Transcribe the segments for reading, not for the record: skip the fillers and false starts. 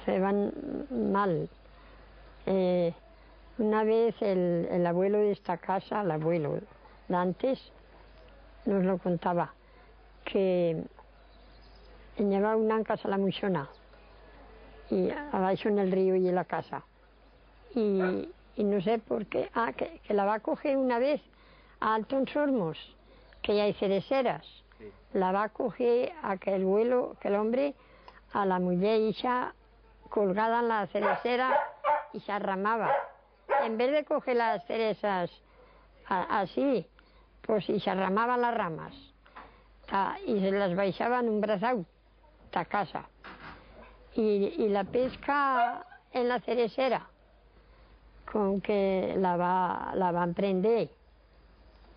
se van mal. Una vez el abuelo de esta casa, el abuelo de antes, nos lo contaba, que llevaba una casa a la Muixona, y abajo en el río y en la casa. Y no sé por qué, que la va a coger una vez a Altos Hornos, que ya hay cereseras. Sí. La va a coger aquel hombre, a la mujer hija colgada en la cerecera y se arramaba. En vez de coger las cerezas así, pues y se arramaban las ramas y se las baixaban en un brazau a casa. Y la pesca en la cerecera, con que la va a emprender,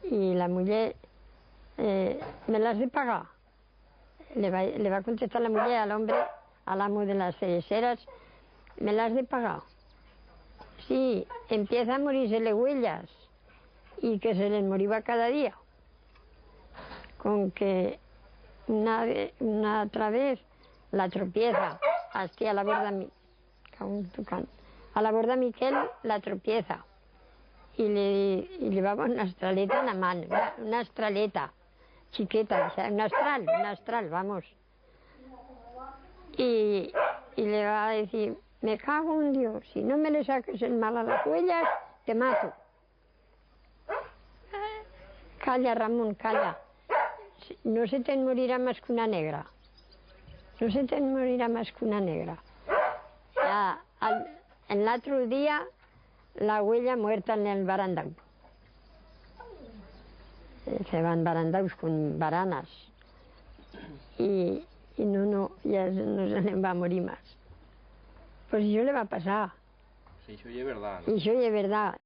y la mujer, me las de pagar. Le va a contestar la mujer al hombre, al amo de las cereceras, me las de pagar. Sí, empieza a morirse de huellas, y que se les moría cada día. Con que una otra vez la tropieza, hasta a la borda Miquel la tropieza, y le llevaba una astraleta en la mano, una astraleta chiquita, un astral, vamos. Y le va a decir, me cago en Dios, si no me le saques el mal a las huellas, te mato. Calla, Ramón, calla. No se te morirá más que una negra. No se te morirá más que una negra. Ya, el otro día, la huella muerta en el barandal. Se van barandaus con baranas. Y ya no se le va a morir más. Pues eso le va a pasar. Sí, eso es verdad, ¿no? Y eso es verdad.